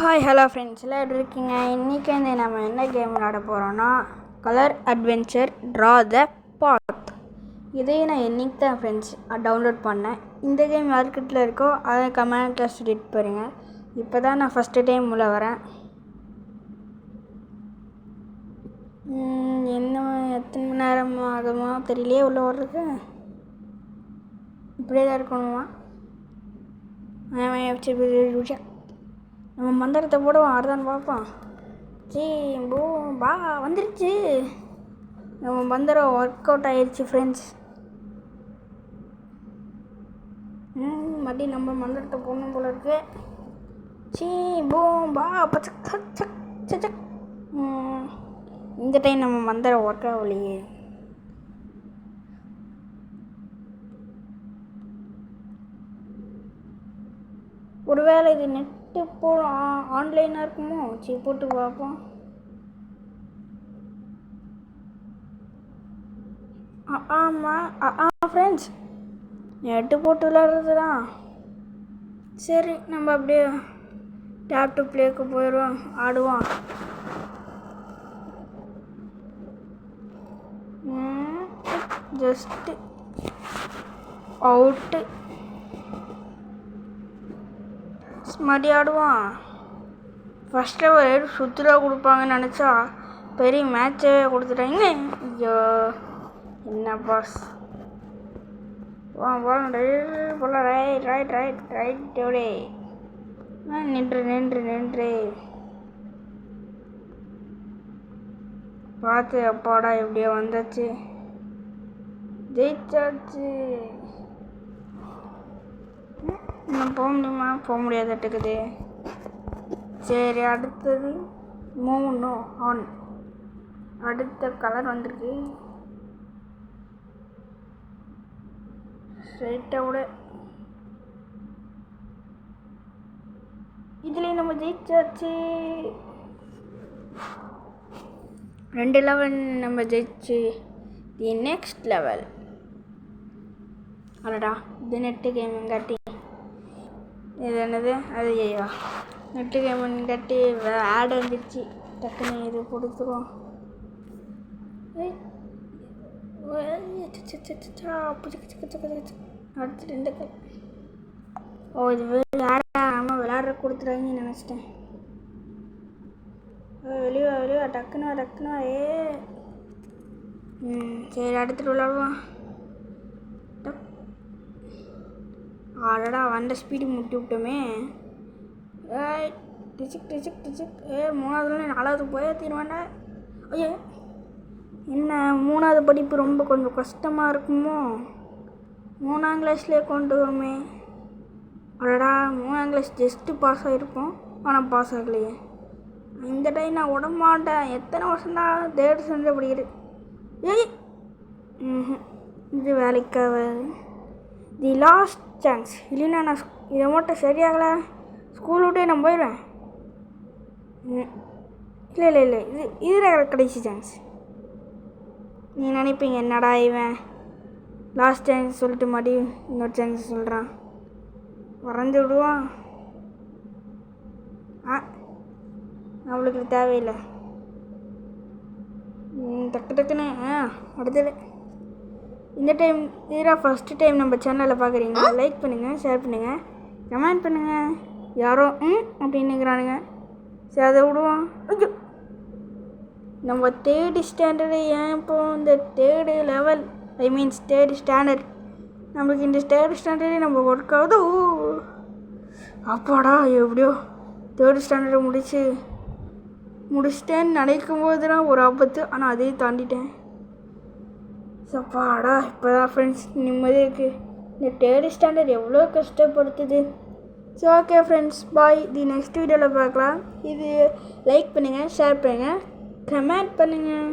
Hi hello friends, எல்லாம் எப்படி இருக்கீங்க? இன்றைக்கி வந்து நம்ம என்ன கேம் விளாட போகிறோன்னா கலர் அட்வென்ச்சர் ட்ரா த பாத். இதையும் நான் இன்றைக்கி தான் ஃப்ரெண்ட்ஸ் டவுன்லோட் பண்ணேன். இந்த கேம் யாருக்கிட்ட இருக்கோ அதை கமெண்ட்டில் சொல்லிட்டு போகிறீங்க. இப்போ தான் நான் ஃபஸ்ட்டு டைம் உள்ள வரேன். எத்தனை மணி நேரம் ஆகுமா தெரியலையே உள்ள வர்றதுக்கு. இப்படியே தான் இருக்கணுமா? நம்ம மந்திரத்தை போடுவோம், ஆடுதான் பார்ப்போம். பா வந்துருச்சு. நம்ம மந்திரம் ஒர்க் அவுட் ஆயிடுச்சு ஃப்ரெண்ட்ஸ். மறுபடியும் நம்ம மந்திரத்தை போடணும் போல இருக்கு. பா பச்சக். இந்த டைம் நம்ம மந்திரம் ஒர்க் ஆகலையே. ஒருவேளை இது நெட்டு ஆன்லைனாக இருக்குமோ? போட்டு பார்ப்போம். ஆமாம் ஃப்ரெண்ட்ஸ், நெட்டு போட்டு விளாட்றது தான். சரி, நம்ம அப்படியே டேப் டு பிளேக்கு போயிடுவோம், ஆடுவோம். Just out. மறுபடி ஆடுவான். ஃபஸ்ட் ஓவர் சுற்றுலா கொடுப்பாங்கன்னு நினச்சா பெரிய மேட்சவே கொடுத்துட்டாங்க. ஐயோ, என்ன பாஸ். போல ரைட் டோடே. நின்று பார்த்து அப்பாடா எப்படியோ வந்தாச்சு, ஜெயிச்சாச்சு. இன்னும் போக முடியுமா? போக முடியாதுட்டுக்குது. சரி, அடுத்தது மூவ் ஆன். அடுத்த கலர் வந்திருக்கு. ஸ்ட்ரைட்டாக விட இதுலேயும் நம்ம ஜெயிச்சாச்சு. 2 லெவல் நம்ம ஜெயிச்சு தி நெக்ஸ்ட் லெவல். அடடா, இது நெட்டு கேமுங்காட்டி இது என்னது அது? ஐயா, நெட்டு கேமுங்காட்டி ஆட் வந்துடுச்சு. டக்குன்னு இது கொடுத்துருவோம். அடுத்து 2 கல். இது ஆடாமல் விளையாடுற கொடுத்துருவாங்கன்னு நினச்சிட்டேன். வெளியே டக்குன்னு சரி, அடுத்துட்டு விளையாடுவோம். ஆடடா, வந்த ஸ்பீடு முட்டி விட்டோமே. டிச்சிக். 3வது 4வது போய் தீர்வாண்டா. ஐயோ, என்ன 3வது படிப்பு ரொம்ப கொஞ்சம் கஷ்டமாக இருக்குமோ? 3ஆம் கிளாஸ்லேயே கொண்டு வருமே. அடடா, 3ஆம் கிளாஸ் ஜஸ்ட்டு பாஸ் ஆகிருப்போம், ஆனால் பாஸ் ஆகலையே. இந்த டைம் நான் விட மாட்டேன். எத்தனை வருஷம் தான் 3rd ஸ்டாண்டர்ட் படிக்கிறேன். இது வேலைக்காக. The last chance. இல்லைன்னா நான் இதை மட்டும் சரியாகலை ஸ்கூல் விட்டே நான் போயிடுவேன். இல்லை இது கடைசி சான்ஸ். நீ நினைப்பீங்க என்னடா இவன் லாஸ்ட் சான்ஸ் சொல்லிட்டு மறுபடியும் இன்னொரு சான்ஸ் சொல்கிறான், வரைஞ்சி விடுவான். அவளுக்கு தேவையில்லை. டக்குன்னு அடுத்தது. இந்த டைம் இதான் ஃபஸ்ட்டு டைம் நம்ம சேனலில் பார்க்குறீங்க. லைக் பண்ணுங்கள், ஷேர் பண்ணுங்கள், கமெண்ட் பண்ணுங்கள். யாரோ அப்படின்னுங்கிறானுங்க. சரி, அதை விடுவோம். ஐயோ, நம்ம 3rd ஸ்டாண்டர்டு. ஏன் இப்போ இந்த 3rd லெவல்,3rd ஸ்டாண்டர்ட் நம்மளுக்கு இந்த 3rd ஸ்டாண்டர்டே நம்ம ஒர்க் ஆகுது. அப்பாடா, எப்படியோ 3rd ஸ்டாண்டர்டை முடிச்சிட்டேன்னு நினைக்கும் போது தான் ஒரு ஆபத்து. ஆனால் அதையும் தாண்டிட்டேன். சப்பாடா, இப்போ தான் ஃப்ரெண்ட்ஸ் நிம்மதியாக இருக்குது. இந்த 3rd ஸ்டாண்டர்ட் எவ்வளோ கஷ்டப்படுத்துது. So okay friends, bye. The next வீடியோவில் பார்க்கலாம். இது லைக் பண்ணுங்கள், ஷேர் பண்ணுங்கள், கமெண்ட் பண்ணுங்கள்.